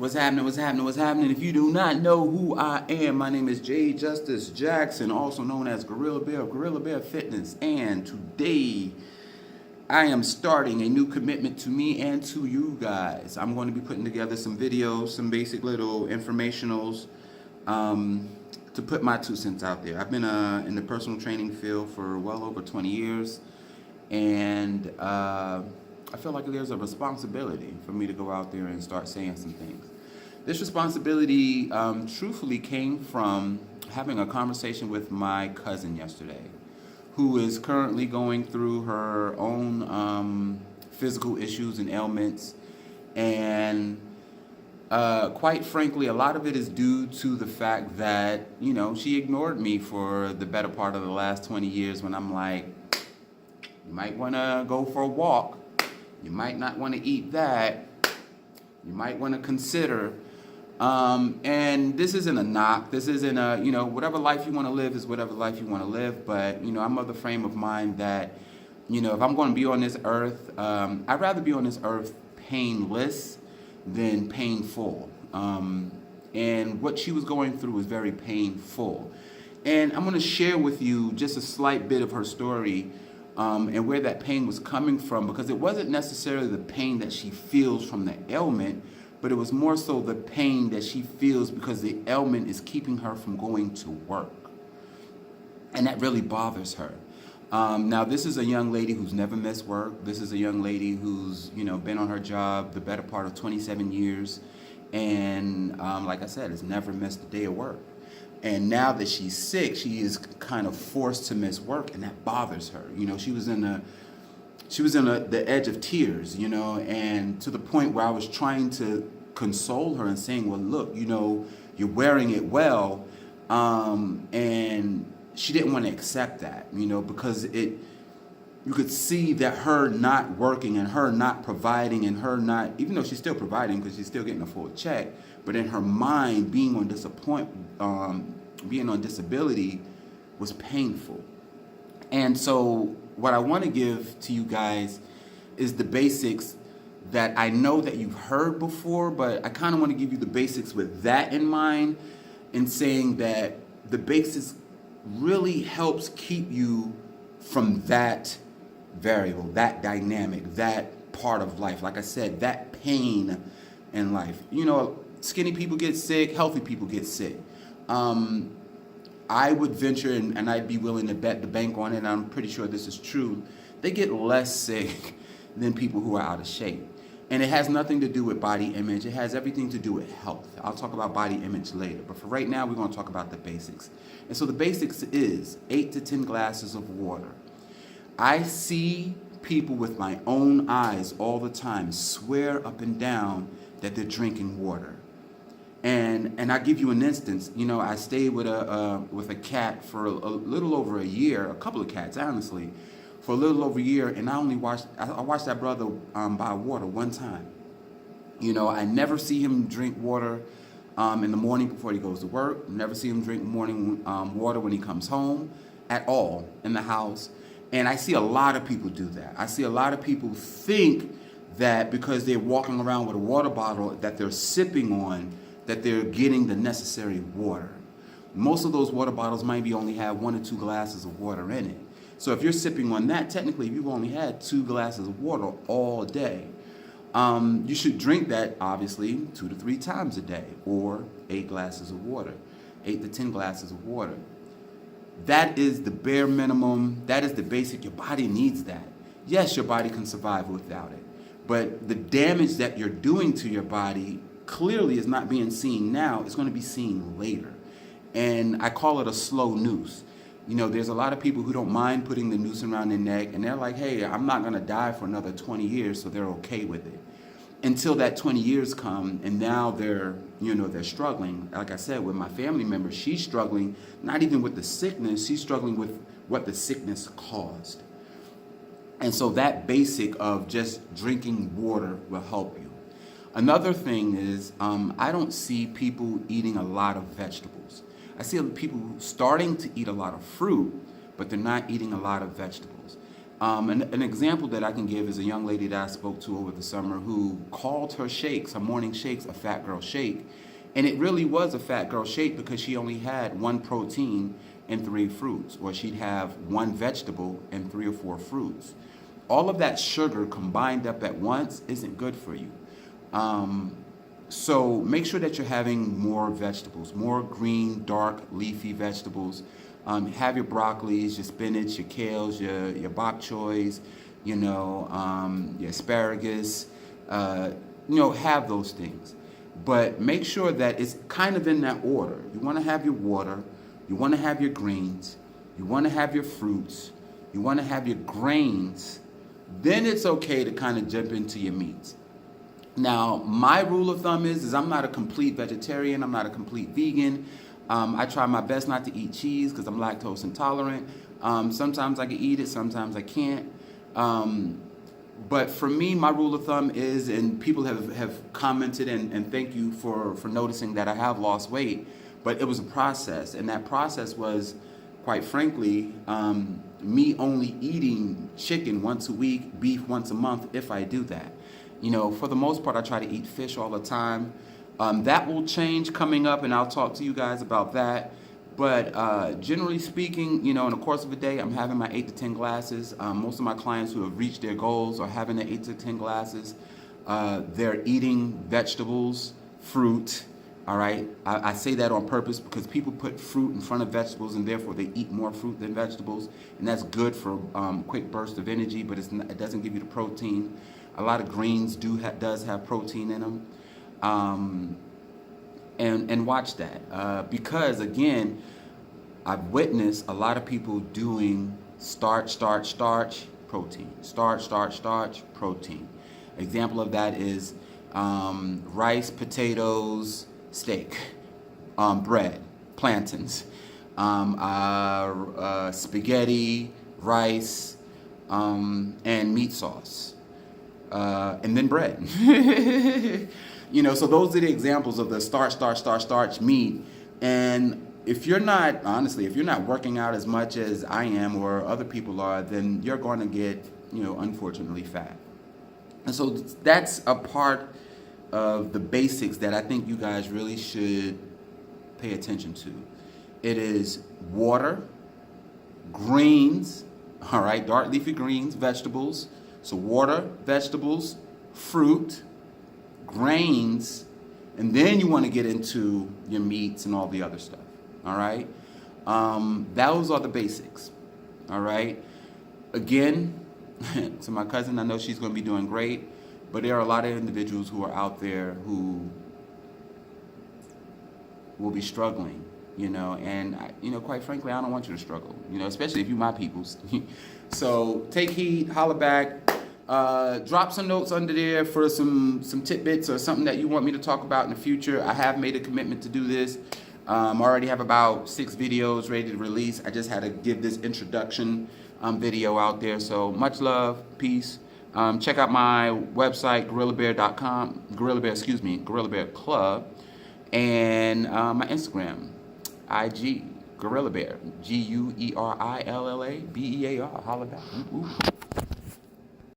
What's happening? What's happening? What's happening? If you do not know who I am, my name is J. Justice Jackson, also known as Gorilla Bear of Gorilla Bear Fitness. And today, I am starting a new commitment to me and to you guys. I'm going to be putting together some videos, some basic little informationals, to put my 2 cents out there. I've been in the personal training field for well over 20 years, and I feel like there's a responsibility for me to go out there and start saying some things. This responsibility truthfully came from having a conversation with my cousin yesterday, who is currently going through her own physical issues and ailments. And quite frankly, a lot of it is due to the fact that, she ignored me for the better part of the last 20 years when I'm like, you might want to go for a walk. You might not want to eat that. You might want to consider. And this isn't a knock. This isn't a, whatever life you want to live is whatever life you want to live. But, I'm of the frame of mind that, if I'm going to be on this earth, I'd rather be on this earth painless than painful. And what she was going through was very painful. And I'm going to share with you just a slight bit of her story, and where that pain was coming from, because it wasn't necessarily the pain that she feels from the ailment, but it was more so the pain that she feels because the ailment is keeping her from going to work. And that really bothers her. Now, this is a young lady who's never missed work. This is a young lady who's, been on her job the better part of 27 years. And like I said, has never missed a day of work. And now that she's sick, she is kind of forced to miss work, and that bothers her. She was in the edge of tears, and to the point where I was trying to console her and saying, well, look, you're wearing it well, and she didn't want to accept that, because you could see that her not working and her not providing and her not, even though she's still providing because she's still getting a full check, but in her mind, being on disability was painful. And so what I want to give to you guys is the basics that I know that you've heard before, but I kind of want to give you the basics with that in mind, and saying that the basics really helps keep you from that variable, that dynamic, that part of life. Like I said, that pain in life. Skinny people get sick, healthy people get sick. I would venture, and I'd be willing to bet the bank on it, and I'm pretty sure this is true, they get less sick than people who are out of shape. And it has nothing to do with body image. It has everything to do with health. I'll talk about body image later. But for right now, we're going to talk about the basics. And so the basics is 8 to 10 glasses of water. I see people with my own eyes all the time swear up and down that they're drinking water. And I'll give you an instance. I stayed with a cat for a little over a year, a couple of cats, honestly, for a little over a year, and I watched that brother buy water one time. I never see him drink water in the morning before he goes to work. Never see him drink morning water when he comes home at all in the house. And I see a lot of people do that. I see a lot of people think that because they're walking around with a water bottle that they're sipping on, that they're getting the necessary water. Most of those water bottles might only have 1 or 2 glasses of water in it. So if you're sipping on that, technically you've only had 2 glasses of water all day. You should drink that, obviously, 2 to 3 times a day, or 8 glasses of water, 8 to 10 glasses of water. That is the bare minimum. That is the basic. Your body needs that. Yes, your body can survive without it. But the damage that you're doing to your body clearly is not being seen now. It's going to be seen later. And I call it a slow noose. There's a lot of people who don't mind putting the noose around their neck, and they're like, hey, I'm not going to die for another 20 years, so they're okay with it. Until that 20 years come, and now they're struggling. Like I said, with my family member, she's struggling, not even with the sickness, she's struggling with what the sickness caused. And so that basic of just drinking water will help you. Another thing is, I don't see people eating a lot of vegetables. I see people starting to eat a lot of fruit, but they're not eating a lot of vegetables. An example that I can give is a young lady that I spoke to over the summer who called her shakes, her morning shakes, a fat girl shake. And it really was a fat girl shake because she only had 1 protein and 3 fruits, or she'd have 1 vegetable and 3 or 4 fruits. All of that sugar combined up at once isn't good for you. So make sure that you're having more vegetables, more green, dark, leafy vegetables. Have your broccolis, your spinach, your kales, your bok choys, your asparagus. Have those things. But make sure that it's kind of in that order. You want to have your water, you want to have your greens, you want to have your fruits, you want to have your grains. Then it's okay to kind of jump into your meats. Now, my rule of thumb is I'm not a complete vegetarian, I'm not a complete vegan. I try my best not to eat cheese because I'm lactose intolerant. Sometimes I can eat it, sometimes I can't. But for me, my rule of thumb is, and people have commented and thank you for noticing that I have lost weight, but it was a process. And that process was, quite frankly, me only eating chicken once a week, beef once a month, if I do that. For the most part, I try to eat fish all the time. That will change coming up, and I'll talk to you guys about that. But generally speaking, in the course of a day, I'm having my 8 to 10 glasses. Most of my clients who have reached their goals are having the 8 to 10 glasses. They're eating vegetables, fruit. All right, I say that on purpose because people put fruit in front of vegetables, and therefore they eat more fruit than vegetables, and that's good for quick burst of energy, but it doesn't give you the protein. A lot of greens does have protein in them. And watch that because, again, I've witnessed a lot of people doing starch, protein. Starch, protein. Example of that is rice, potatoes, steak, bread, plantains, spaghetti, rice, and meat sauce, and then bread. So those are the examples of the starch meat. And if you're not working out as much as I am or other people are, then you're going to get, unfortunately fat. And so that's a part of the basics that I think you guys really should pay attention to. It is water, greens, all right, dark leafy greens, vegetables. So water, vegetables, fruit, grains, and then you want to get into your meats and all the other stuff. All right, those are the basics. All right. Again, to my cousin, I know she's going to be doing great, but there are a lot of individuals who are out there who will be struggling. And quite frankly, I don't want you to struggle. Especially if you're my peoples. So take heed, holler back. Drop some notes under there for some tidbits or something that you want me to talk about in the future. I have made a commitment to do this. I already have about 6 videos ready to release. I just had to give this introduction video out there. So much love, peace. Check out my website, GorillaBear.com, Gorilla Bear Club, and my Instagram, IG, Gorilla Bear, GUERILLABEAR. Holla back. Ooh.